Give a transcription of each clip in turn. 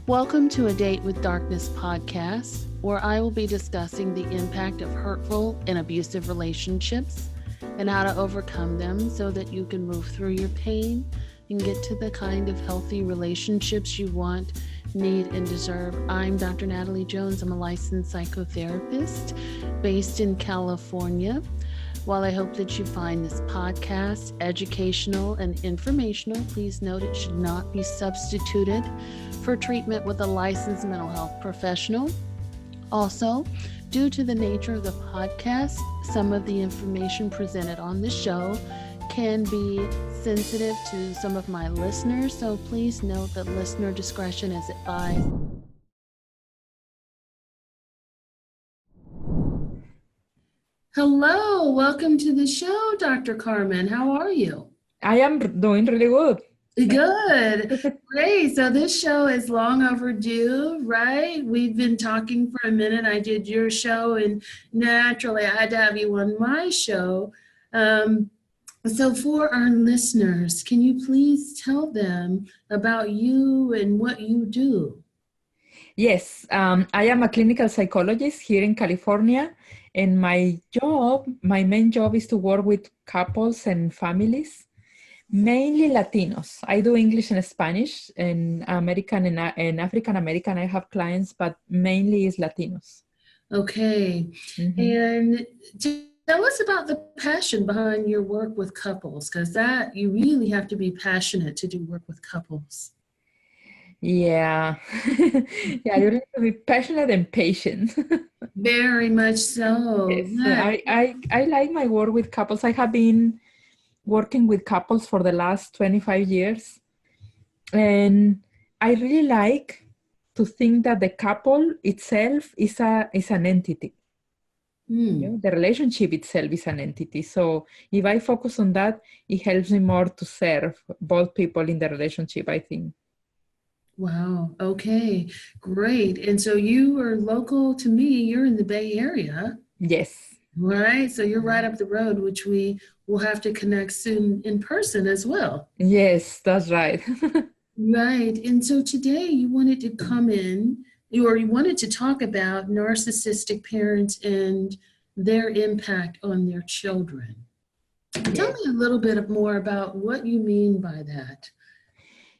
Welcome to A Date with Darkness podcast, where I will be discussing the impact of hurtful and abusive relationships and how to overcome them so that you can move through your pain and get to the kind of healthy relationships you want, need, and deserve. I'm Dr. Natalie Jones. I'm a licensed psychotherapist based in California. While I hope that you find this podcast educational and informational, please note it should not be substituted for treatment with a licensed mental health professional. Also, due to the nature of the podcast, some of the information presented on the show can be sensitive to some of my listeners, so please note that listener discretion is advised. Hello, welcome to the show, Dr. Carmen. How are you? I am doing really good. Good. Great. So this show is long overdue, right? We've been talking for a minute. I did your show, and naturally I had to have you on my show. So for our listeners, can you please tell them about you and what you do? Yes, I am a clinical psychologist here in California, and my main job is to work with couples and families, mainly Latinos. I do English and Spanish, and American and African American. I have clients, but mainly is Latinos. Okay. Mm-hmm. And tell us about the passion behind your work with couples, because that you really have to be passionate to do work with couples. Yeah. Yeah, you need to be passionate and patient. Very much so. Yes. Yeah. I like my work with couples. I have been working with couples for the last 25 years. And I really like to think that the couple itself is an entity. You know, the relationship itself is an entity. So if I focus on that, it helps me more to serve both people in the relationship, I think. Wow. Okay, great. And so you are local to me. You're in the Bay Area. Yes. Right. So you're right up the road, which we will have to connect soon in person as well. Yes, that's right. Right. And so today you wanted to come in, you wanted to talk about narcissistic parents and their impact on their children. Yes. Tell me a little bit more about what you mean by that.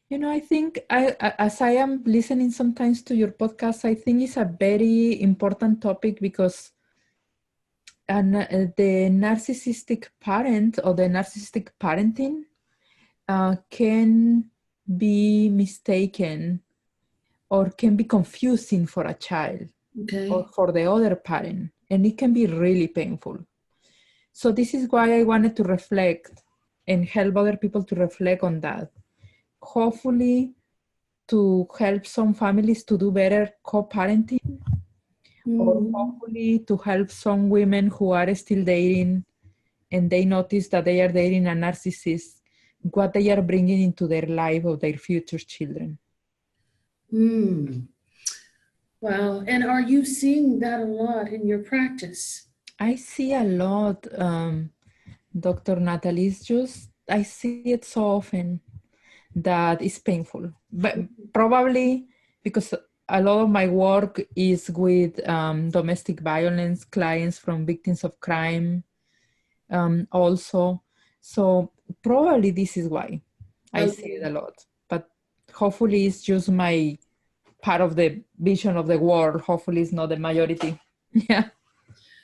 You know, I think as I am listening sometimes to your podcast, I think it's a very important topic because the narcissistic parent or the narcissistic parenting can be mistaken or can be confusing for a child or for the other parent, and it can be really painful. So this is why I wanted to reflect and help other people to reflect on that. Hopefully to help some families to do better co-parenting, or hopefully to help some women who are still dating and they notice that they are dating a narcissist, what they are bringing into their life of their future children. Wow. And are you seeing that a lot in your practice? I see a lot, Dr. Natalie. I see it so often that it's painful. But probably because a lot of my work is with domestic violence clients from victims of crime also. So probably this is why I see it a lot. But hopefully it's just my part of the vision of the world. Hopefully it's not the majority. Yeah.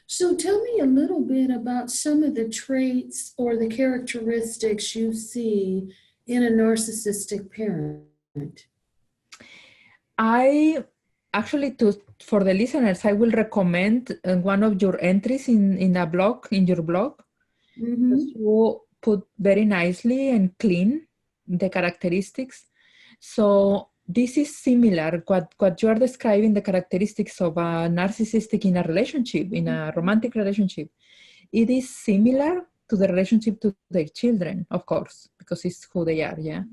So tell me a little bit about some of the traits or the characteristics you see in a narcissistic parent. I actually, for the listeners, I will recommend one of your entries in your blog. You put very nicely and clean the characteristics. So this is similar, what you are describing, the characteristics of a narcissistic in a relationship, in a romantic relationship. It is similar to the relationship to their children, of course, because it's who they are, yeah?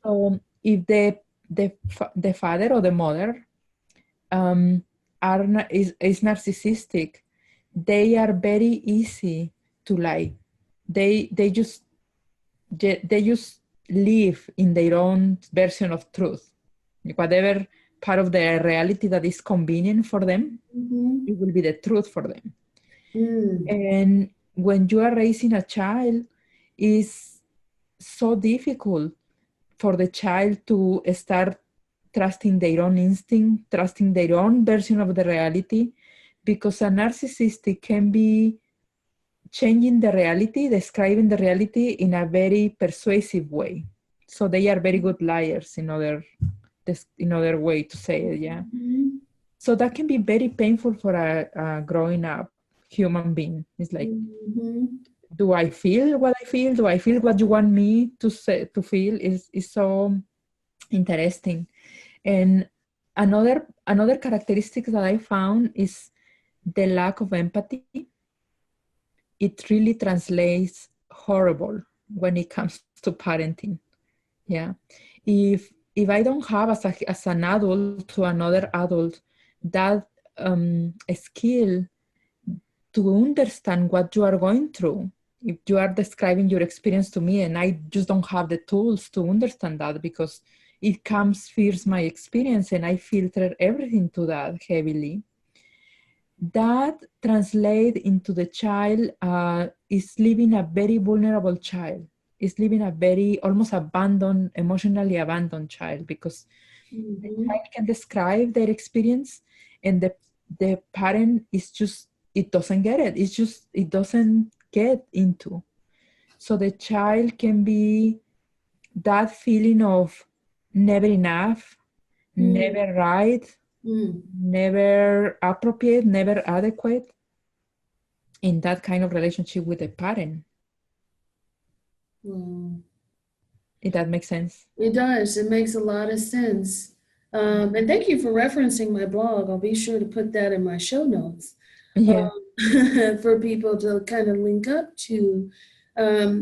So if the father or the mother is narcissistic, they are very easy to lie. They just live in their own version of truth. Whatever part of the reality that is convenient for them. Mm-hmm. It will be the truth for them. Mm. And when you are raising a child, it's so difficult for the child to start trusting their own instinct, trusting their own version of the reality, because a narcissistic can be changing the reality, describing the reality in a very persuasive way. So they are very good liars in other way to say it, yeah. Mm-hmm. So that can be very painful for a growing up human being. It's like, Mm-hmm. do I feel what I feel? Do I feel what you want me to say to feel? Is so interesting. And another characteristic that I found is the lack of empathy. It really translates horrible when it comes to parenting. Yeah. If I don't have as an adult to another adult that skill to understand what you are going through, if you are describing your experience to me and I just don't have the tools to understand that because it comes first my experience and I filter everything to that heavily, that translate into the child is living a very vulnerable child, is living a very almost abandoned, emotionally abandoned child, because the Mm-hmm. child can describe their experience and the parent is just, it doesn't get it. It's just, it doesn't get into. So the child can be that feeling of never enough, Mm. never right, Mm. never appropriate, never adequate in that kind of relationship with the parent. Wow. If that makes sense. It does. It makes a lot of sense. And thank you for referencing my blog. I'll be sure to put that in my show notes Yeah. for people to kind of link up to.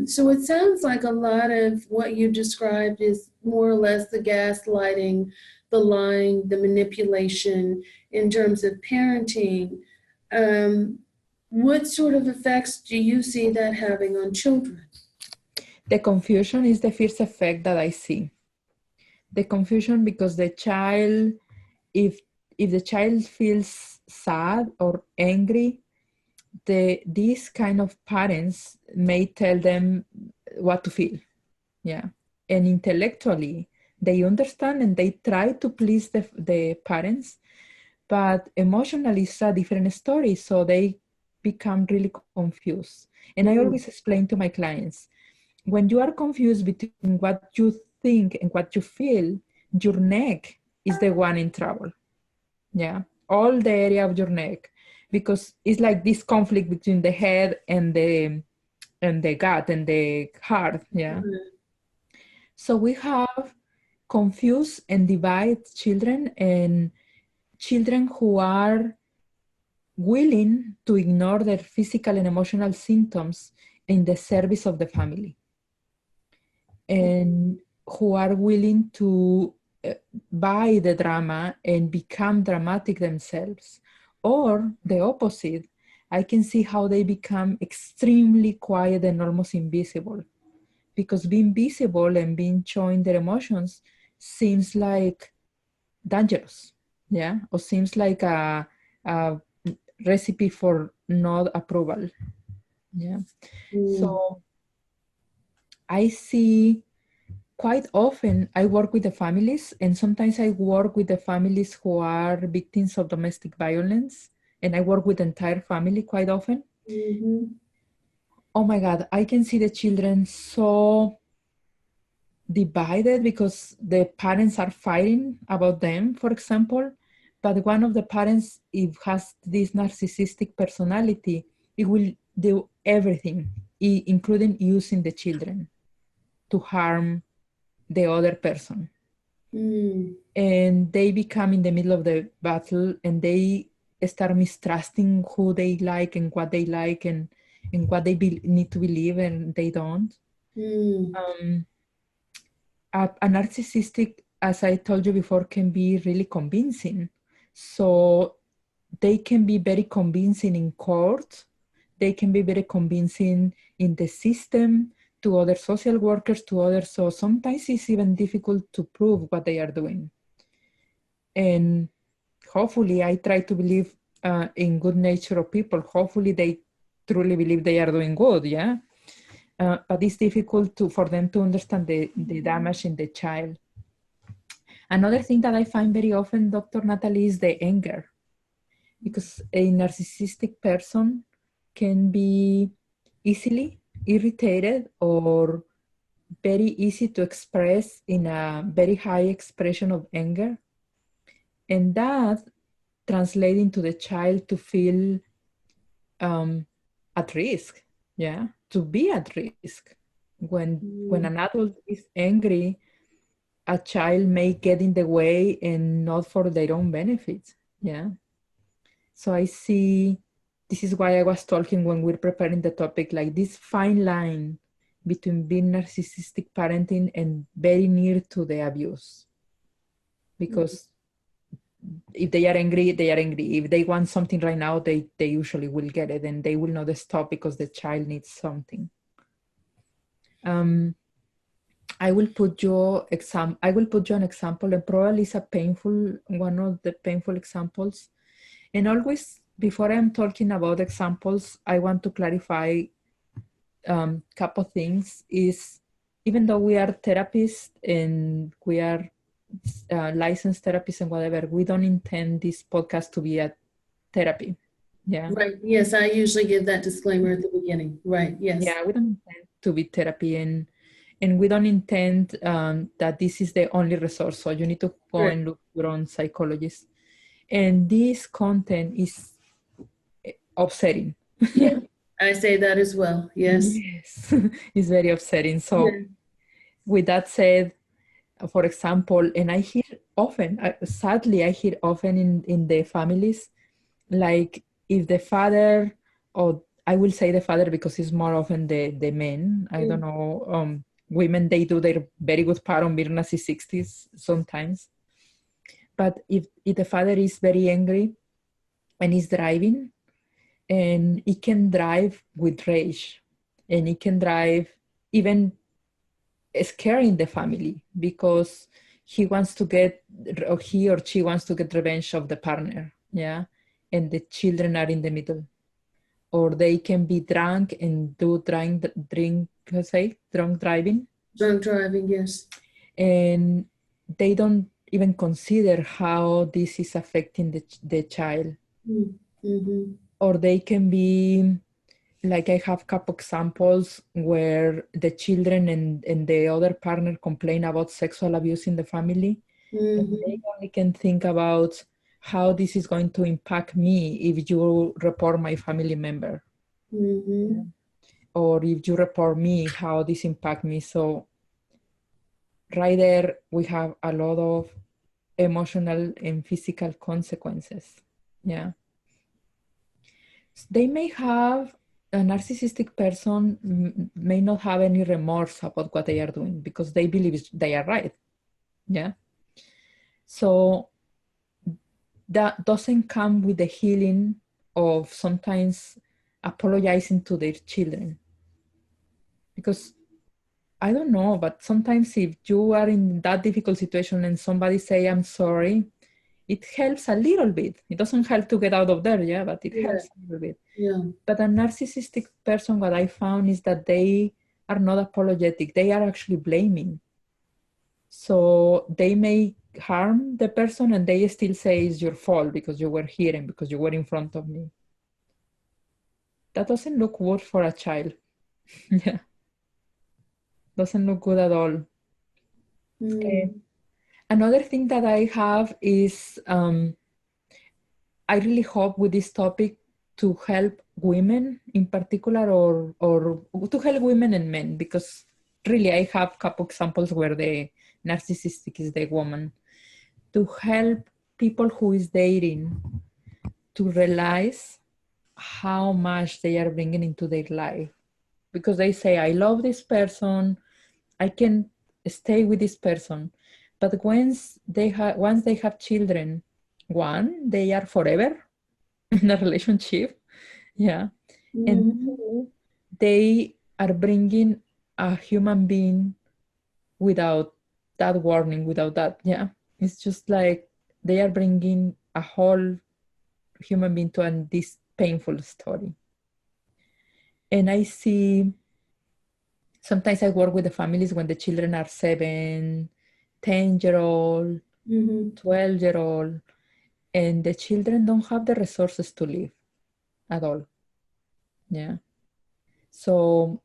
So it sounds like a lot of what you described is more or less the gaslighting, the lying, the manipulation in terms of parenting. Um, what sort of effects do you see that having on children? The confusion is the first effect that I see. The confusion because the child, if the child feels sad or angry, these kind of parents may tell them what to feel. Yeah. And intellectually, they understand and they try to please the parents, but emotionally it's a different story. So they become really confused. And I Mm. always explain to my clients, when you are confused between what you think and what you feel, your neck is the one in trouble. Yeah. All the area of your neck. Because it's like this conflict between the head and the gut and the heart. Yeah. So we have confused and divided children, and children who are willing to ignore their physical and emotional symptoms in the service of the family, and who are willing to buy the drama and become dramatic themselves. Or the opposite, I can see how they become extremely quiet and almost invisible, because being visible and being showing their emotions seems like dangerous, yeah, or seems like a recipe for not approval, yeah. Mm. So I see quite often I work with the families, and sometimes I work with the families who are victims of domestic violence, and I work with the entire family quite often. Mm-hmm. Oh my God, I can see the children so divided because the parents are fighting about them, for example. But one of the parents, if has this narcissistic personality, it will do everything, including using the children to harm the other person. Mm. And they become in the middle of the battle, and they start mistrusting who they like and what they need to believe and they don't. Mm. Um, a narcissistic, as I told you before, can be really convincing. So they can be very convincing in court. They can be very convincing in the system, to other social workers, to others. So sometimes it's even difficult to prove what they are doing. And hopefully I try to believe in good nature of people. Hopefully they truly believe they are doing good, yeah? But it's difficult for them to understand the damage in the child. Another thing that I find very often, Dr. Natalie, is the anger. Because a narcissistic person can be easily irritated or very easy to express in a very high expression of anger. And that translates into the child to feel at risk, yeah, to be at risk. When an adult is angry, a child may get in the way and not for their own benefit, yeah. So I see, this is why I was talking when we're preparing the topic, like this fine line between being narcissistic parenting and very near to the abuse. Because if they are angry, they are angry. If they want something right now, they usually will get it, and they will not stop because the child needs something. I will put you an example, and probably it's one of the painful examples. And always, before I'm talking about examples, I want to clarify couple things. Is even though we are therapists and we are licensed therapists and whatever, we don't intend this podcast to be a therapy. Yeah. Right. Yes, I usually give that disclaimer at the beginning. Right. Yes. Yeah, we don't intend to be therapy, and we don't intend that this is the only resource. So you need to go and look your own psychologist. And this content is upsetting. Yeah, I say that as well. Yes. Yes, it's very upsetting. So with that said, for example, and I hear often, sadly, I hear often in the families, like if the father, or I will say the father because it's more often the men, I don't know, women, they do their very good part on being narcissists sometimes. But if the father is very angry and is driving, and he can drive with rage, and he can drive even scaring the family because he wants to get, or he or she wants to get revenge of the partner, yeah, and the children are in the middle. Or they can be drunk and do drunk driving. Drunk driving, yes. And they don't even consider how this is affecting the child. Mm-hmm. Or they can be, like I have a couple examples where the children and the other partner complain about sexual abuse in the family. And they only can think about how this is going to impact me if you report my family member. Yeah. Or if you report me, how this impact me. So right there, we have a lot of emotional and physical consequences. Yeah. They may have, a narcissistic person may not have any remorse about what they are doing because they believe they are right. Yeah. So that doesn't come with the healing of sometimes apologizing to their children. Because I don't know, but sometimes if you are in that difficult situation and somebody say, I'm sorry, it helps a little bit. It doesn't help to get out of there, yeah, but it helps a little bit. Yeah. But a narcissistic person, what I found is that they are not apologetic. They are actually blaming. So they may harm the person and they still say it's your fault because you were here and because you were in front of me. That doesn't look good for a child. Yeah. Doesn't look good at all. Another thing that I have is I really hope with this topic to help women in particular, or to help women and men, because really I have a couple examples where the narcissistic is the woman, to help people who is dating to realize how much they are bringing into their life. Because they say, I love this person, I can stay with this person. But once they have children, one, they are forever in a relationship. Yeah. And two, they are bringing a human being without that warning, without that. Yeah. It's just like they are bringing a whole human being to this painful story. And I see, sometimes I work with the families when the children are 7, 10-year-old, 12-year-old, and the children don't have the resources to live at all. Yeah. So,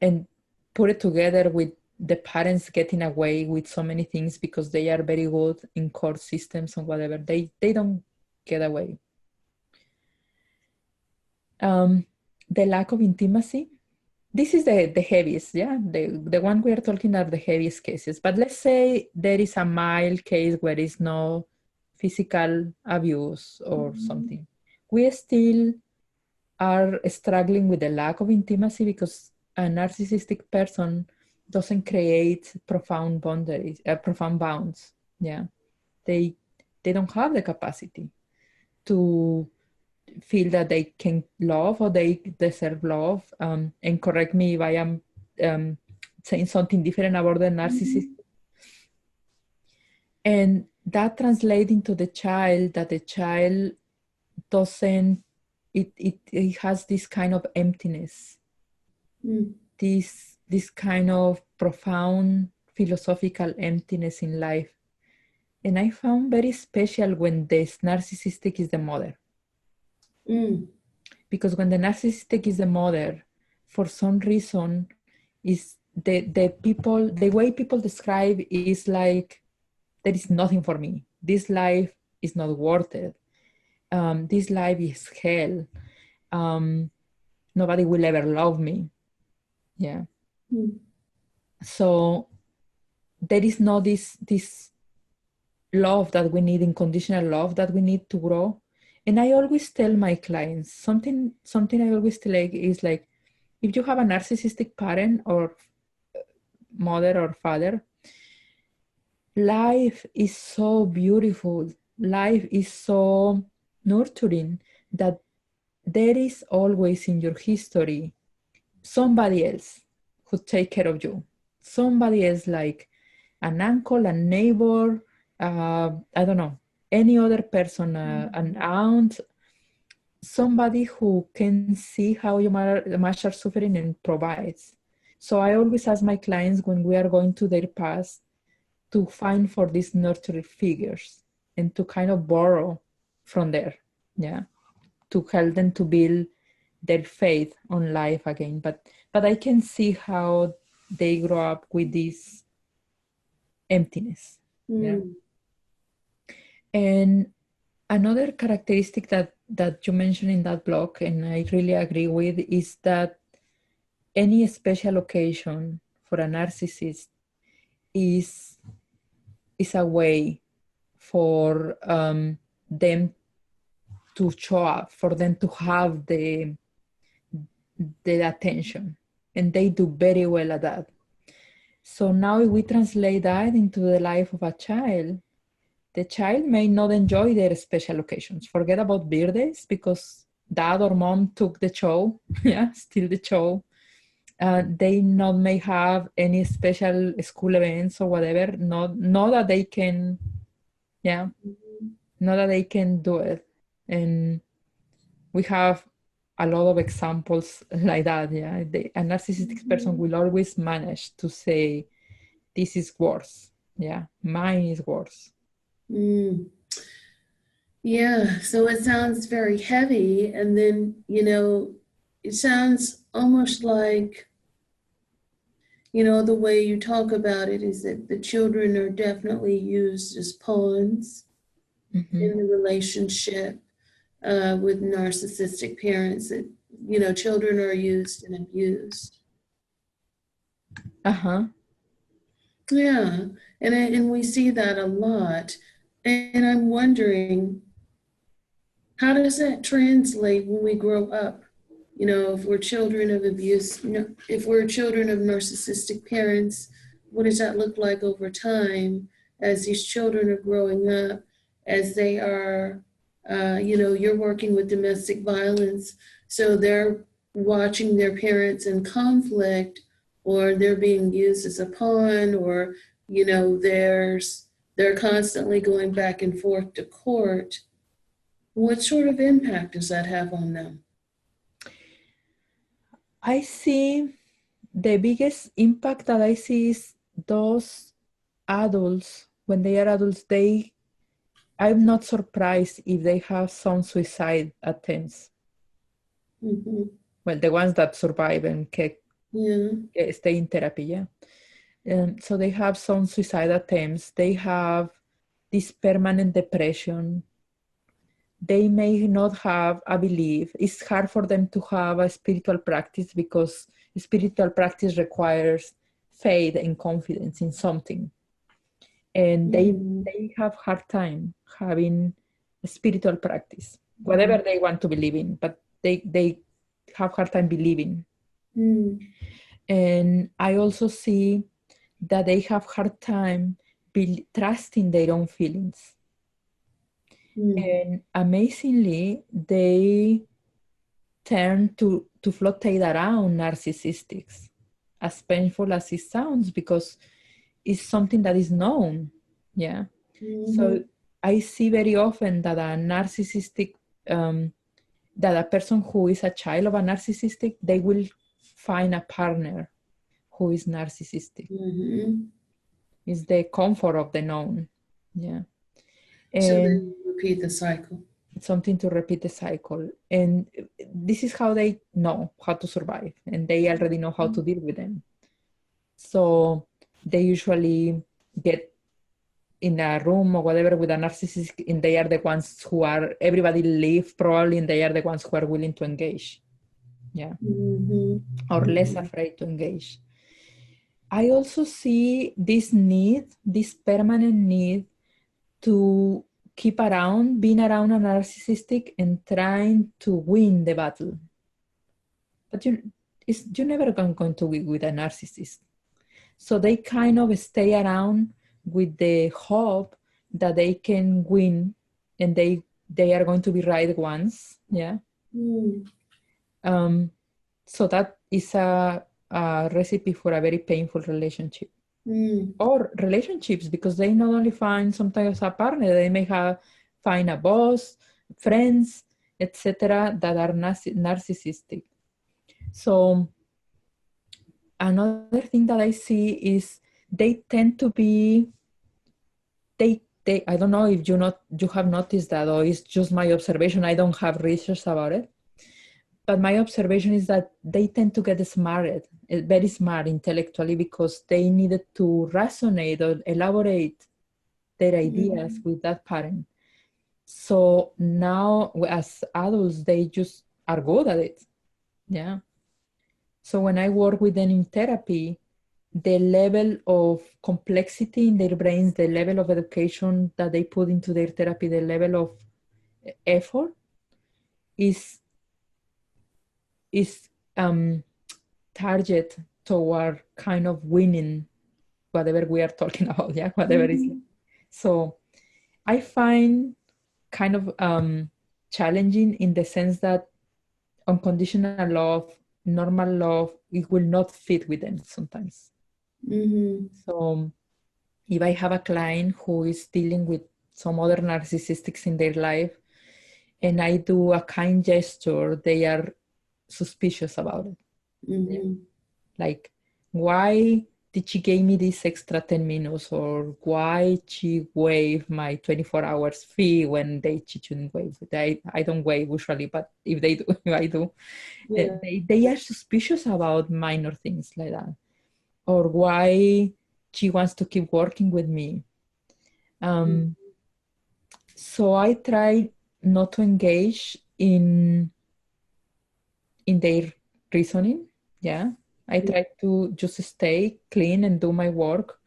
and put it together with the parents getting away with so many things because they are very good in court systems and whatever, they don't get away. The lack of intimacy. This is the heaviest, yeah? The one we are talking are the heaviest cases. But let's say there is a mild case where there is no physical abuse or something. We still are struggling with the lack of intimacy because a narcissistic person doesn't create profound boundaries, profound bounds. Yeah, they don't have the capacity to feel that they can love or they deserve love. And correct me if I am saying something different about the narcissist. And that translates into the child, that the child doesn't, it has this kind of emptiness, this kind of profound philosophical emptiness in life. And I found very special when this narcissistic is the mother. Because when the narcissistic is the mother, for some reason, is the way people describe is like, there is nothing for me. This life is not worth it. This life is hell. Nobody will ever love me. Yeah. So there is no this love that we need, unconditional love that we need to grow. And I always tell my clients something I always tell is like, if you have a narcissistic parent or mother or father, life is so beautiful. Life is so nurturing that there is always in your history somebody else who take care of you. Somebody else, like an uncle, a neighbor, I don't know, any other person, an aunt, somebody who can see how you much are suffering and provides. So I always ask my clients when we are going to their past to find for these nurturing figures and to kind of borrow from there, yeah, to help them to build their faith on life again. But I can see how they grow up with this emptiness. Yeah. And another characteristic that you mentioned in that blog, and I really agree with, is that any special occasion for a narcissist is a way for them to show up, for them to have the attention, and they do very well at that. So now if we translate that into the life of a child, the child may not enjoy their special occasions. Forget about birthdays because dad or mom took the show, yeah, still the show. They not may have any special school events or whatever, not that they can, yeah, not that they can do it. And we have a lot of examples like that, yeah. A narcissistic person will always manage to say, this is worse, yeah, mine is worse. Yeah, so it sounds very heavy, and then, it sounds almost like, the way you talk about it is that the children are definitely used as pawns in the relationship with narcissistic parents, that, children are used and abused. Yeah, and we see that a lot. And I'm wondering, how does that translate when we grow up? If we're children of abuse, if we're children of narcissistic parents, what does that look like over time as these children are growing up, as they are, you're working with domestic violence, so they're watching their parents in conflict, or they're being used as a pawn, or, there's they're constantly going back and forth to court, what sort of impact does that have on them? I see the biggest impact that I see is those adults, when they are adults, I'm not surprised if they have some suicide attempts. Mm-hmm. Well, the ones that survive and Yeah. stay in therapy, yeah. So they have some suicide attempts. They have this permanent depression. They may not have a belief. It's hard for them to have a spiritual practice because spiritual practice requires faith and confidence in something. And they have hard time having a spiritual practice, whatever they want to believe in, but they have hard time believing. And I also see that they have hard time trusting their own feelings. And amazingly, they turn to flotate around narcissistics, as painful as it sounds, because it's something that is known. Yeah. So I see very often that a narcissistic, that a person who is a child of a narcissistic, they will find a partner who is narcissistic. It's the comfort of the known. Yeah. And so they repeat the cycle. Something to repeat the cycle. And this is how they know how to survive, and they already know how to deal with them. So they usually get in a room or whatever with a narcissist, and they are the ones who are, everybody leave probably, and they are the ones who are willing to engage. Yeah. Or less afraid to engage. I also see this need, this permanent need to keep around, being around a narcissistic and trying to win the battle. But you're never going to win with a narcissist. So they kind of stay around with the hope that they can win and they are going to be right once. Yeah. So that is a recipe for a very painful relationship. Or relationships, because they not only find sometimes a partner, they may find a boss, friends, etc., that are narcissistic. So another thing that I see is they tend to be, they I don't know if you have noticed that, or it's just my observation. I don't have research about it, but my observation is that they tend to get smart, very smart intellectually, because they needed to resonate or elaborate their ideas with that parent. So now as adults, they just are good at it. Yeah. So when I work with them in therapy, the level of complexity in their brains, the level of education that they put into their therapy, the level of effort is target toward kind of winning whatever we are talking about, yeah, whatever is. So I find kind of challenging in the sense that unconditional love, normal love, it will not fit with them sometimes. So if I have a client who is dealing with some other narcissistics in their life and I do a kind gesture, they are suspicious about it. Yeah. Like, why did she give me this extra 10 minutes, or why she waived my 24 hours fee when she shouldn't waive it? I don't waive usually, but if they do, I do. Yeah. They are suspicious about minor things like that. Or why she wants to keep working with me. So I try not to engage in their reasoning. Yeah. I try to just stay clean and do my work.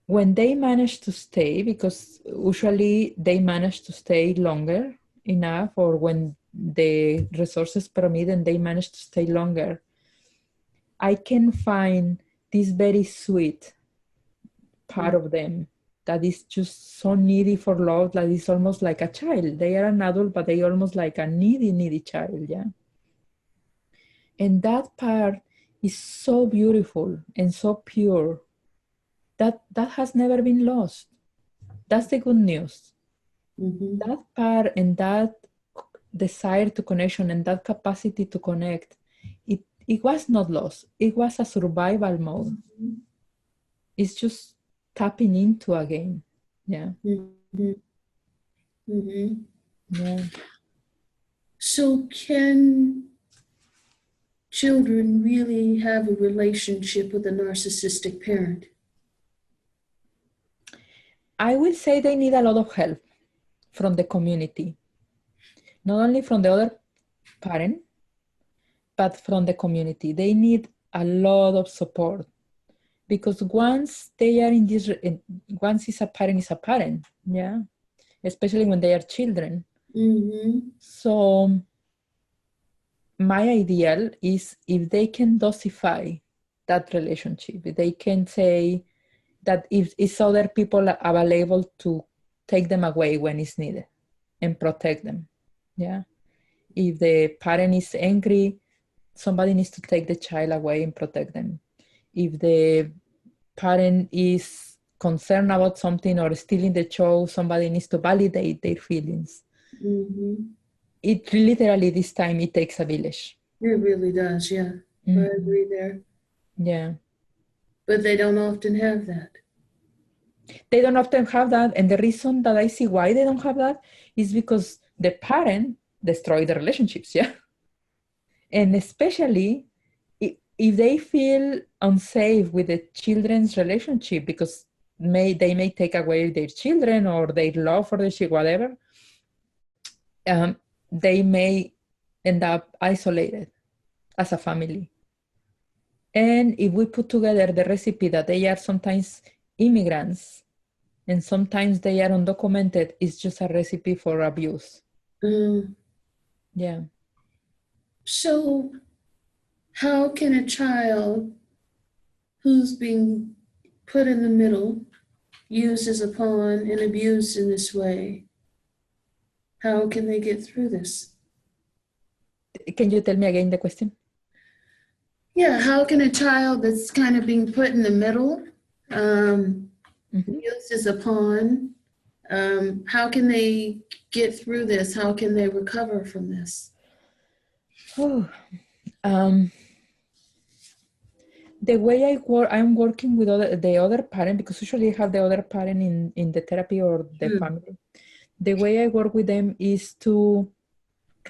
When they manage to stay, because usually they manage to stay longer enough, or when the resources permit and they manage to stay longer, I can find this very sweet part of them that is just so needy for love, that is almost like a child. They are an adult, but they almost like a needy child, yeah? And that part is so beautiful and so pure that has never been lost. That's the good news. Mm-hmm. That part and that desire to connection and that capacity to connect, it was not lost. It was a survival mode. Mm-hmm. It's just tapping into again. Yeah. Mm-hmm. Mm-hmm. Yeah. So can children really have a relationship with a narcissistic parent? I will say they need a lot of help from the community, not only from the other parent, but from the community. They need a lot of support because once they are in this, once is a parent, yeah, especially when they are children. Mm-hmm. So my ideal is if they can dosify that relationship, if they can say that if it's other people are available to take them away when it's needed and protect them. Yeah. If the parent is angry, somebody needs to take the child away and protect them. If the parent is concerned about something or stealing the show, somebody needs to validate their feelings. Mm-hmm. It literally, this time, it takes a village. It really does, yeah. I agree there. Yeah. But they don't often have that. They don't often have that. And the reason that I see why they don't have that is because the parent destroyed the relationships. Yeah. And especially if they feel unsafe with the children's relationship because they may take away their children or their love for the child, whatever, they may end up isolated as a family. And if we put together the recipe that they are sometimes immigrants and sometimes they are undocumented, it's just a recipe for abuse. Yeah. So how can a child who's being put in the middle, used as a pawn and abused in this way, how can they get through this? Can you tell me again the question? Yeah, how can a child that's kind of being put in the middle, used as a pawn, how can they get through this? How can they recover from this? Oh, the way I'm working with the other parent, because usually I have the other parent in the therapy or the family. The way I work with them is to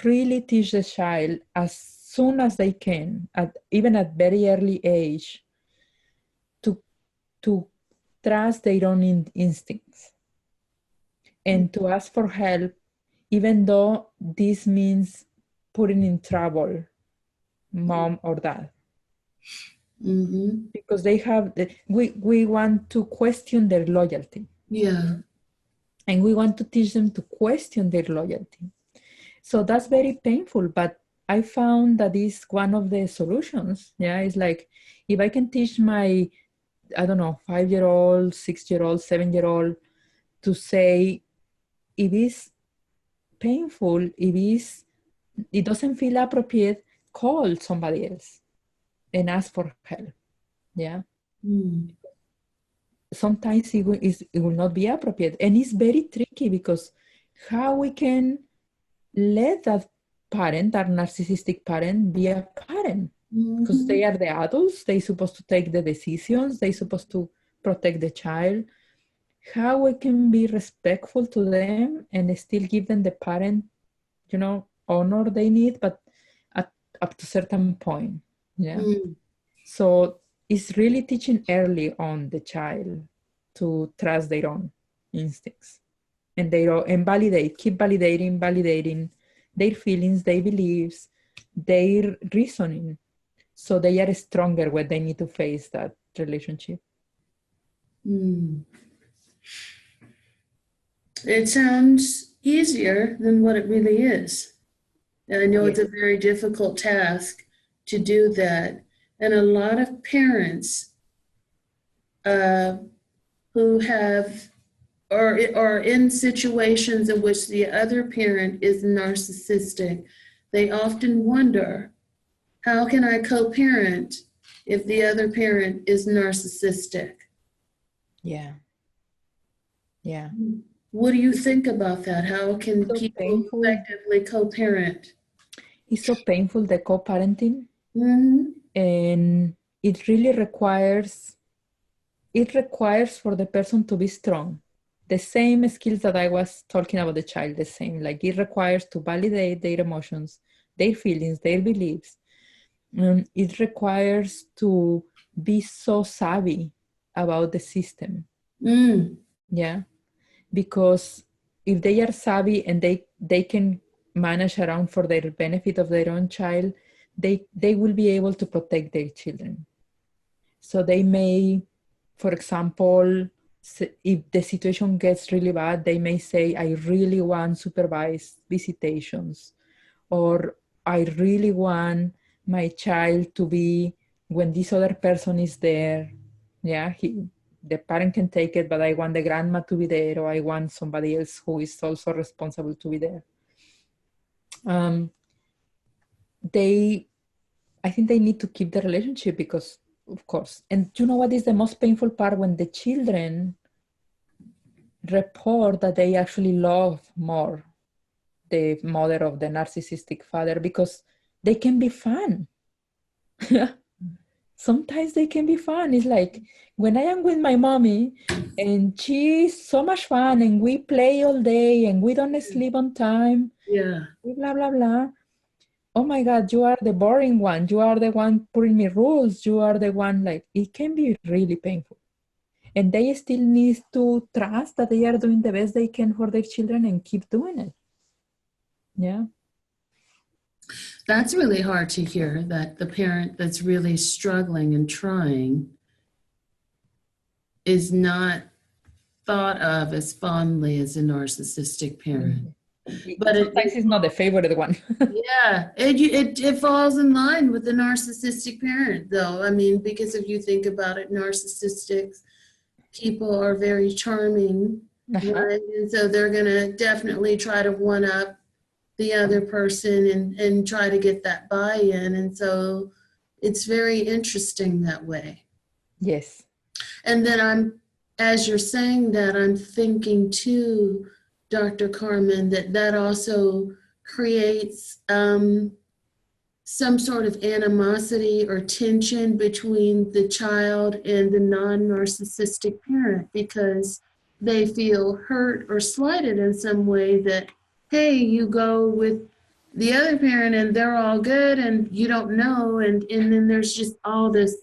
really teach the child as soon as they can, even at very early age, to trust their own instincts and to ask for help, even though this means putting in trouble mom or dad. Because they have, we want to question their loyalty. Yeah. And we want to teach them to question their loyalty. So that's very painful, but I found that is one of the solutions. Yeah, it's like if I can teach my, I don't know, 5-year-old, 6-year-old, 7-year-old to say, if it's painful, if it doesn't feel appropriate, call somebody else and ask for help. Yeah. Sometimes it will not be appropriate. And it's very tricky because how we can let that parent, that narcissistic parent, be a parent. Because they are the adults, they're supposed to take the decisions, they're supposed to protect the child. How we can be respectful to them and still give them the parent, honor they need, but up to a certain point. Yeah. So it's really teaching early on the child to trust their own instincts and keep validating their feelings, their beliefs, their reasoning, so they are stronger when they need to face that relationship. It sounds easier than what it really is. And I know it's a very difficult task to do that. And a lot of parents who have or are in situations in which the other parent is narcissistic, they often wonder, how can I co-parent if the other parent is narcissistic? Yeah. Yeah. What do you think about that? How can So people painful. effectively co-parent? It's so painful, the co-parenting. Mm-hmm. And it really requires for the person to be strong. The same skills that I was talking about the child, the same. Like it requires to validate their emotions, their feelings, their beliefs. It requires to be so savvy about the system. Mm. Yeah. Because if they are savvy and they can manage around for their benefit of their own child, they will be able to protect their children. So they may, for example, if the situation gets really bad, they may say, I really want supervised visitations, or I really want my child to be when this other person is there. Yeah, the parent can take it, but I want the grandma to be there, or I want somebody else who is also responsible to be there. I think they need to keep the relationship because, of course, and you know what is the most painful part? When the children report that they actually love more the mother of the narcissistic father because they can be fun. Sometimes they can be fun. It's like when I am with my mommy and she's so much fun and we play all day and we don't sleep on time, Yeah. blah, blah, blah. Oh my God, you are the boring one. You are the one putting me rules. You are the one, like, it can be really painful. And they still need to trust that they are doing the best they can for their children and keep doing it. Yeah. That's really hard to hear, that the parent that's really struggling and trying is not thought of as fondly as a narcissistic parent. But Sometimes it's not the favorite one. yeah, it falls in line with the narcissistic parent, though. I mean, because if you think about it, narcissistic people are very charming, right? And so they're gonna definitely try to one up the other person and try to get that buy-in. And so it's very interesting that way. Yes. And then as you're saying that, I'm thinking too, Dr. Carmen, that also creates some sort of animosity or tension between the child and the non-narcissistic parent because they feel hurt or slighted in some way that, hey, you go with the other parent and they're all good and you don't know, and then there's just all this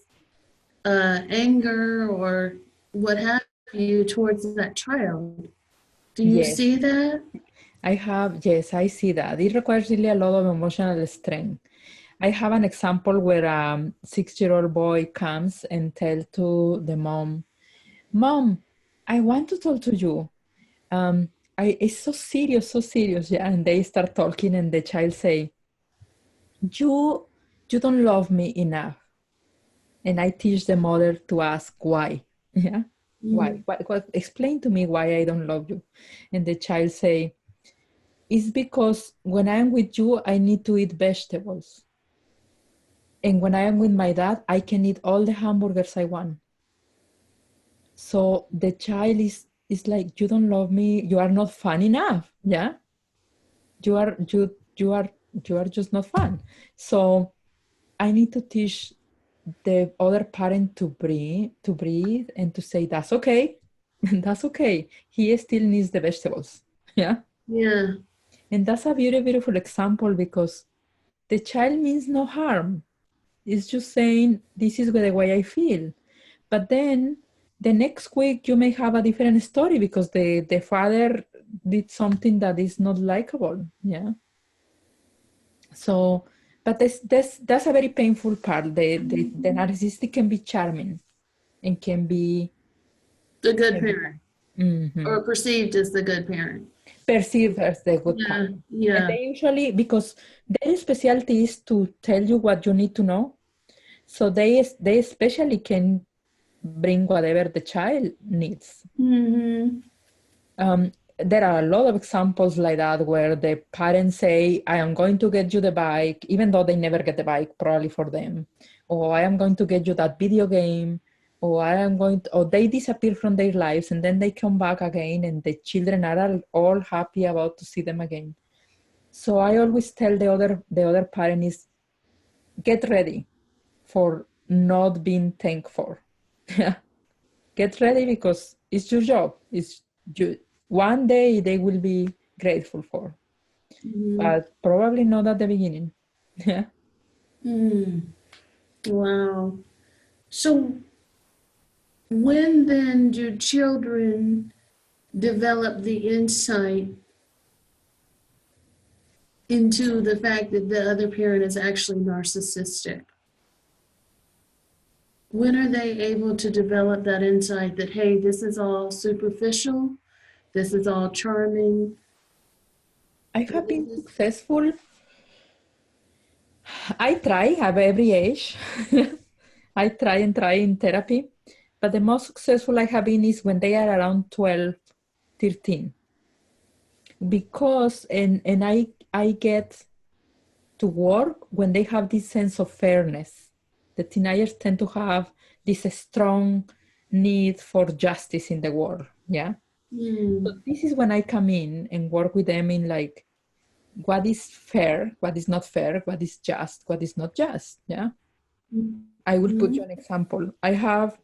anger or what have you towards that child. Do you Yes. see that? Yes, I see that. It requires really a lot of emotional strength. I have an example where a 6-year-old boy comes and tells to the mom, Mom, I want to talk to you. It's so serious. Yeah. And they start talking and the child say, you don't love me enough. And I teach the mother to ask why. Yeah. Why? Explain to me why I don't love you. And the child say, it's because when I'm with you, I need to eat vegetables. And when I am with my dad, I can eat all the hamburgers I want. So the child is like, you don't love me. You are not fun enough. Yeah. You are just not fun. So I need to teach the other parent to breathe and to say, that's okay. That's okay. He still needs the vegetables. Yeah. Yeah. And that's a beautiful example because the child means no harm. It's just saying, this is the way I feel. But then the next week you may have a different story because the father did something that is not likable. Yeah. So, but that's a very painful part. The narcissistic can be charming and can be The good parent. Or perceived as the good parent. perceived as the good parent. Yeah. And they usually, because their specialty is to tell you what you need to know. So they especially can bring whatever the child needs. There are a lot of examples like that where the parents say, I am going to get you the bike, even though they never get the bike, probably for them. Or I am going to get you that video game. or I am going to, or they disappear from their lives and then they come back again and the children are all happy about to see them again. So I always tell the other parent is, get ready for not being thankful. Get ready because it's your job. One day they will be grateful for, but probably not at the beginning. Yeah. Wow. So when then do children develop the insight into the fact that the other parent is actually narcissistic? When are they able to develop that insight that, hey, this is all superficial, this is all charming? I have been successful. I try at every age. I try in therapy, but the most successful I have been is when they are around 12, 13. Because, and I get to work when they have this sense of fairness. The teenagers tend to have this strong need for justice in the world, yeah? So this is when I come in and work with them in like, what is fair, what is not fair, what is just, what is not just, yeah? I will put you an example. I have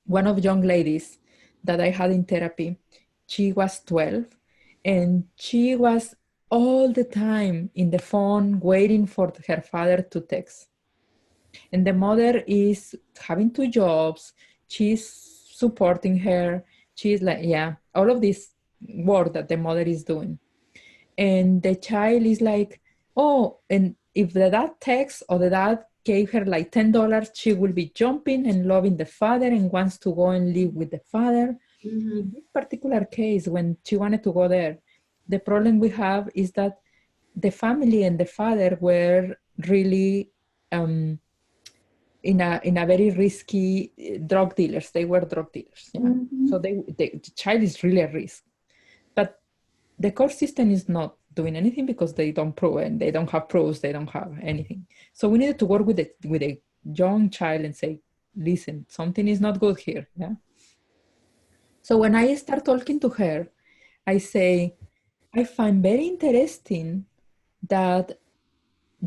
one of young ladies that I had in therapy. She was 12 and she was all the time in the phone waiting for her father to text. And the mother is having 2 jobs. She's supporting her. She's like, yeah, all of this work that the mother is doing. And the child is like, oh, and if the dad texts or the dad gave her like $10, she will be jumping and loving the father and wants to go and live with the father. In this particular case, when she wanted to go there, the problem we have is that the family and the father were really in a very risky drug dealers. They were drug dealers. Yeah? So the child is really a risk. But the court system is not doing anything because they don't prove it. They don't have proofs. They don't have anything. So we needed to work with a young child and say, listen, something is not good here. Yeah. So when I start talking to her, I say, I find very interesting that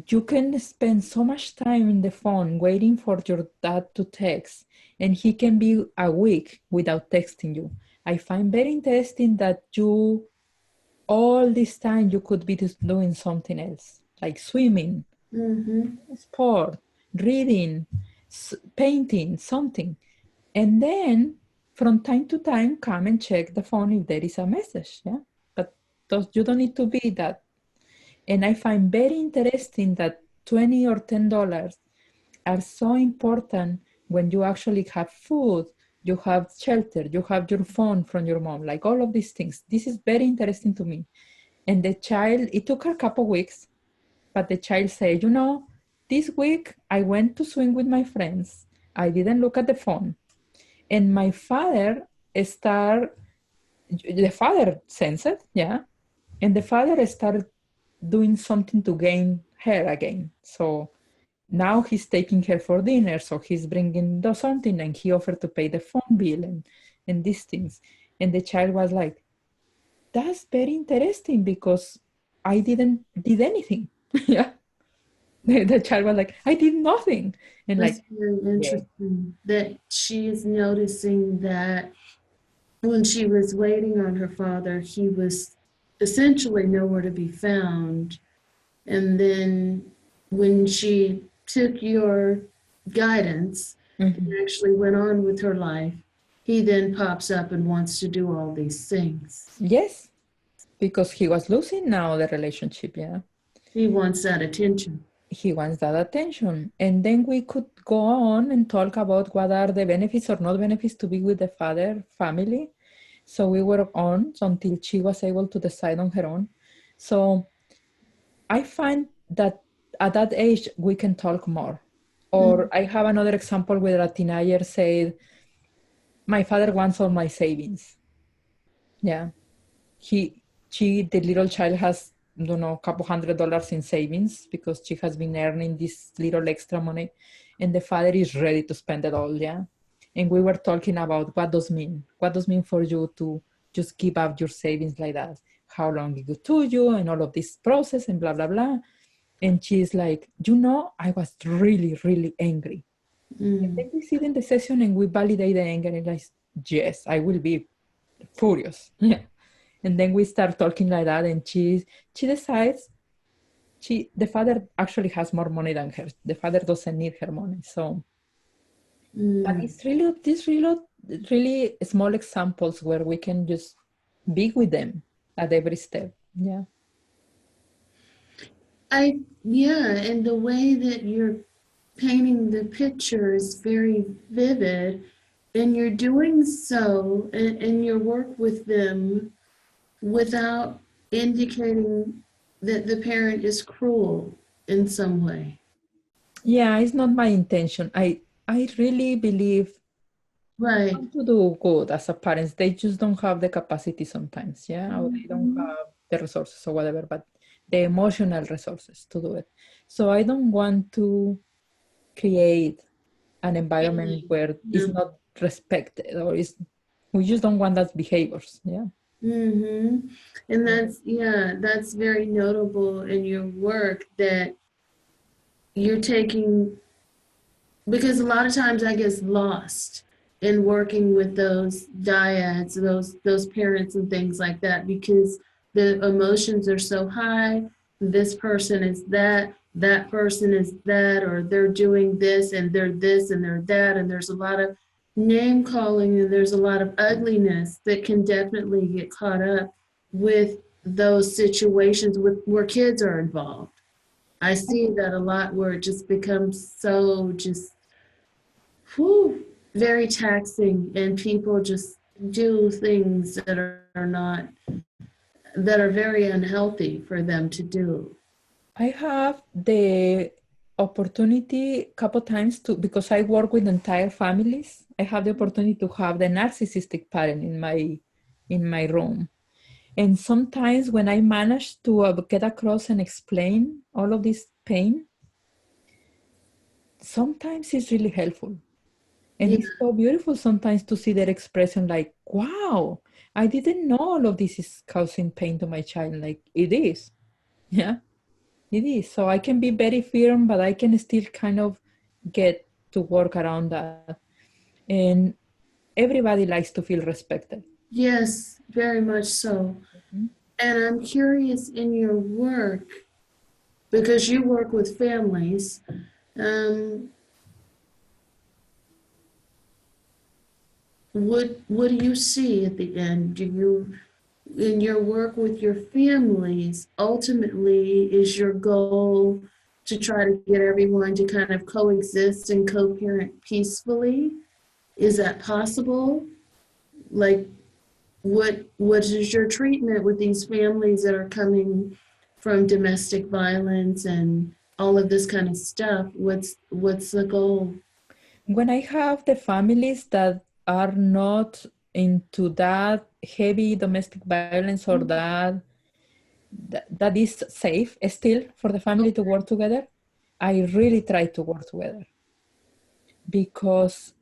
you can spend so much time in the phone waiting for your dad to text, and he can be a week without texting you. I find very interesting that you, all this time, you could be just doing something else, like swimming, sport, reading, painting, something. And then from time to time, come and check the phone if there is a message. Yeah, but you don't need to be that. And I find very interesting that $20 or $10 are so important when you actually have food, you have shelter, you have your phone from your mom, like all of these things. This is very interesting to me. And the child, it took her a couple of weeks, but the child said, you know, this week I went to swim with my friends. I didn't look at the phone. And my father the father sensed it, yeah. And the father started doing something to gain her again. So now he's taking her for dinner. So he's bringing something and he offered to pay the phone bill and these things. And the child was like, that's very interesting because I didn't did anything. Yeah. The child was like, I did nothing. And That's like, very interesting that she's noticing that when she was waiting on her father, he was essentially nowhere to be found. And then when she took your guidance and actually went on with her life, he then pops up and wants to do all these things. yes, because he was losing now the relationship. Yeah. He wants that attention. He wants that attention. And then we could go on and talk about what are the benefits or not benefits to be with the father family. So we were on until she was able to decide on her own. So I find that at that age, we can talk more. Or I have another example where a teenager said, my father wants all my savings. Yeah. The little child has, a couple $100 in savings because she has been earning this little extra money and the father is ready to spend it all. Yeah. And we were talking about what does mean for you to just give up your savings like that, how long it took you, and all of this process, and blah blah blah. And she's like, I was really, really angry. And then we sit in the session and we validate the anger, and like, yes, I will be furious. Yeah. And then we start talking like that, and she decides the father actually has more money than her. The father doesn't need her money. So but it's really these really small examples where we can just be with them at every step. Yeah. And the way that you're painting the picture is very vivid, and you're doing so in your work with them without indicating that the parent is cruel in some way. Yeah, it's not my intention. I really believe Right. want to do good as a parents. They just don't have the capacity sometimes, yeah, or they don't have the resources or whatever, but the emotional resources to do it. So I don't want to create an environment where it's not respected, or we just don't want that behaviors. Yeah. And that's very notable in your work, that you're taking, because a lot of times I get lost in working with those dyads, those parents and things like that, because the emotions are so high. This person is that person is that, or they're doing this and they're this and they're that, and there's a lot of name calling, and there's a lot of ugliness that can definitely get caught up with those situations where kids are involved. I see that a lot, where it just becomes so just very taxing, and people just do things that are very unhealthy for them to do. I have the opportunity a couple times because I work with entire families. I have the opportunity to have the narcissistic parent in my room. And sometimes when I manage to get across and explain all of this pain, sometimes it's really helpful. And it's so beautiful sometimes to see their expression like, wow, I didn't know all of this is causing pain to my child. Like, it is. Yeah, it is. So I can be very firm, but I can still kind of get to work around that. And everybody likes to feel respected. Yes, very much so. And I'm curious, in your work, because you work with families, what do you see at the end? Do you, in your work with your families, ultimately is your goal to try to get everyone to kind of coexist and co-parent peacefully? Is that possible? Like, what is your treatment with these families that are coming from domestic violence and all of this kind of stuff? What's the goal? When I have the families that are not into that heavy domestic violence, or that is safe still for the family to work together, I really try to work together, because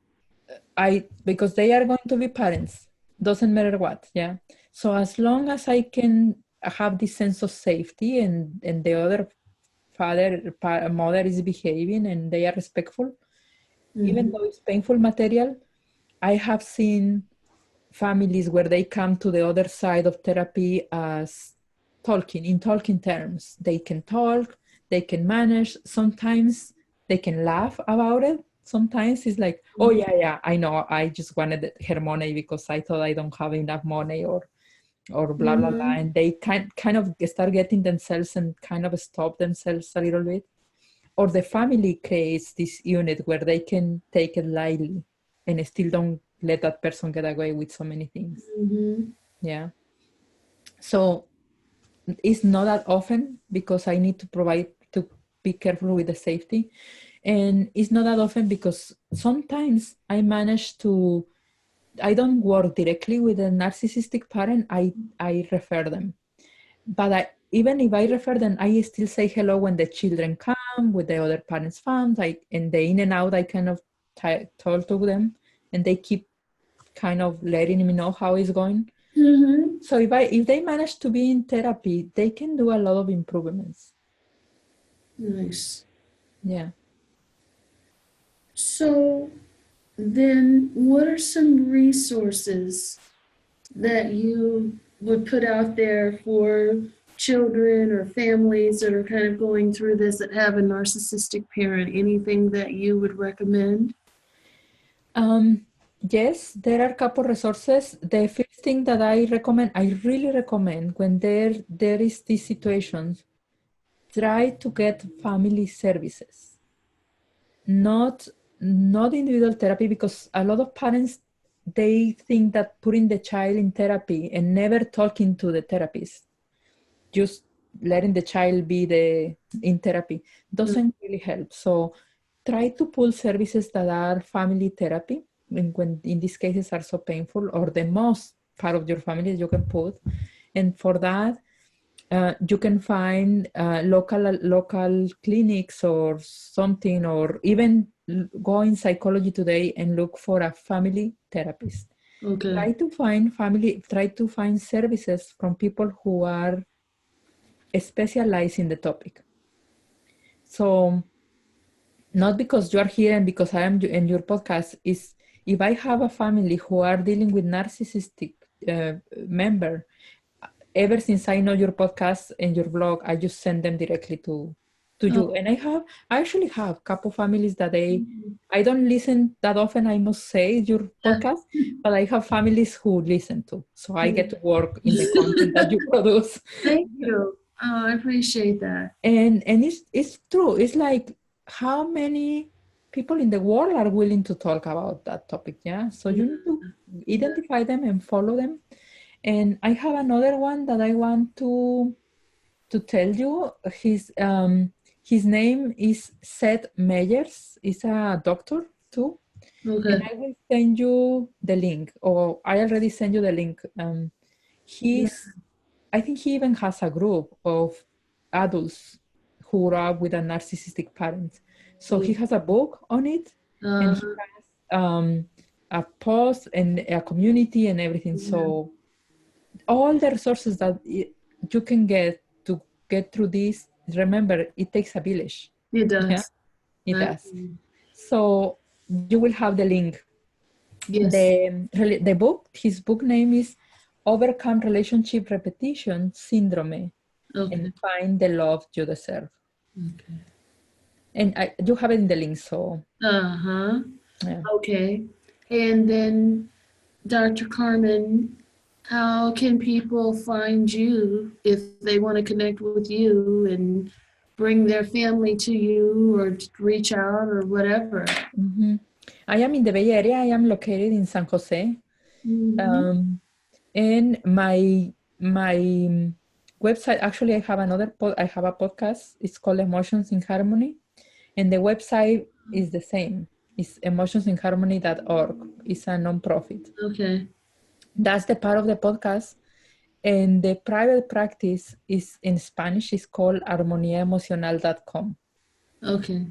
they are going to be parents, doesn't matter what. Yeah. So as long as I can have this sense of safety, and the other mother is behaving and they are respectful, even though it's painful material, I have seen families where they come to the other side of therapy as in talking terms. They can talk, they can manage. Sometimes they can laugh about it. Sometimes it's like, oh yeah, I know, I just wanted her money because I thought I don't have enough money, or blah blah blah, and they kind of start getting themselves and kind of stop themselves a little bit. Or the family creates this unit where they can take it lightly and still don't let that person get away with so many things. Yeah. So it's not that often, because I need to be careful with the safety. And it's not that often because sometimes I don't work directly with a narcissistic parent. I refer them. But even if I refer them, I still say hello when the children come with the other parents' families. And the in and out, I kind of talk to them and they keep kind of letting me know how it's going. Mm-hmm. So if they manage to be in therapy, they can do a lot of improvements. Nice. Yeah. So then what are some resources that you would put out there for children or families that are kind of going through this that have a narcissistic parent? Anything that you would recommend? Yes, there are a couple resources. The first thing that I really recommend when there is these situations, try to get family services, not individual therapy, because a lot of parents, they think that putting the child in therapy and never talking to the therapist, just letting the child be in therapy, doesn't really help. So try to pull services that are family therapy, when in these cases are so painful, or the most part of your family you can put. And for that, you can find local clinics or something, or even go in Psychology Today and look for a family therapist. Okay. Try to find services from people who are specialized in the topic. So not because you are here and because I am in your podcast, is if I have a family who are dealing with narcissistic member, ever since I know your podcast and your blog, I just send them directly to you. And I actually have a couple families that I don't listen that often, I must say, your podcast, but I have families who listen to. So I get to work in the content that you produce. Thank you. Oh, I appreciate that. And it's true. It's like, how many people in the world are willing to talk about that topic? Yeah. So you need to identify them and follow them. And I have another one that I want to tell you. His name is Seth Meyers. He's a doctor too. Okay. And I will send you the link, or I already sent you the link. I think he even has a group of adults who grew up with a narcissistic parent. So he has a book on it, and he has a post and a community and everything. So all the resources that you can get to get through this, remember, it takes a village. It does. Yeah, it does. So you will have the link. Yes. The book, his book name is Overcome Relationship Repetition Syndrome, and Find the Love You Deserve. Okay. And you have it in the link, so. Yeah. Okay. And then, Dr. Carmen, how can people find you if they want to connect with you and bring their family to you or reach out or whatever? Mm-hmm. I am in the Bay Area. I am located in San Jose. Mm-hmm. And my website, actually, I have a podcast. It's called Emotions in Harmony. And the website is the same. It's emotionsinharmony.org. It's a nonprofit. Okay. That's the part of the podcast. And the private practice is in Spanish. It's called armoniaemocional.com. Okay.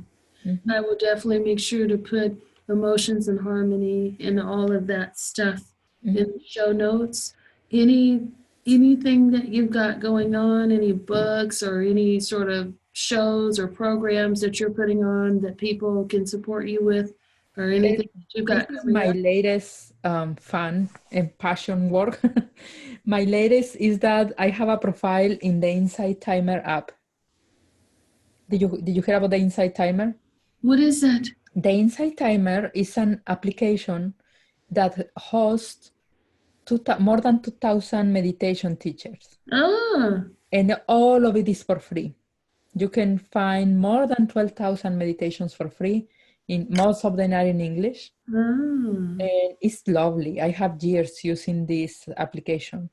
Mm-hmm. I will definitely make sure to put Emotions in Harmony and all of that stuff in the show notes. Anything that you've got going on, any books or any sort of shows or programs that you're putting on that people can support you with, or anything that you've got This is coming my up? latest fun and passion work. My latest is that I have a profile in the Insight Timer app. Did you hear about the Insight Timer? What is that? The Insight Timer is an application that hosts more than 2,000 meditation teachers. And all of it is for free. You can find more than 12,000 meditations for free. Most of them are in English. And it's lovely. I have years using this application.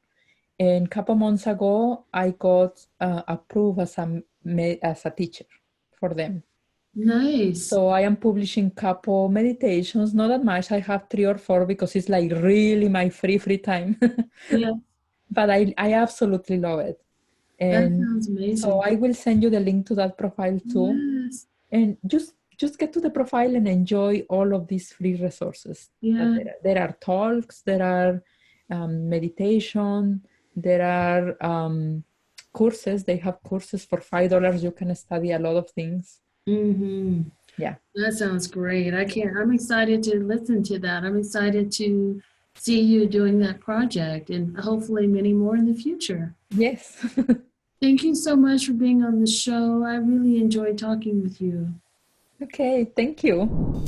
And a couple months ago, I got approved as a teacher for them. Nice. So I am publishing couple meditations, not that much. I have 3 or 4 because it's like really my free time. Yeah. But I absolutely love it. And that sounds amazing. so I will send you the link to that profile too. Yes. And just just get to the profile and enjoy all of these free resources. Yeah. There are talks, there are meditation, there are courses. They have courses for $5. You can study a lot of things. Mm-hmm. Yeah. That sounds great. I'm excited to listen to that. I'm excited to see you doing that project and hopefully many more in the future. Yes. Thank you so much for being on the show. I really enjoyed talking with you. Okay, thank you.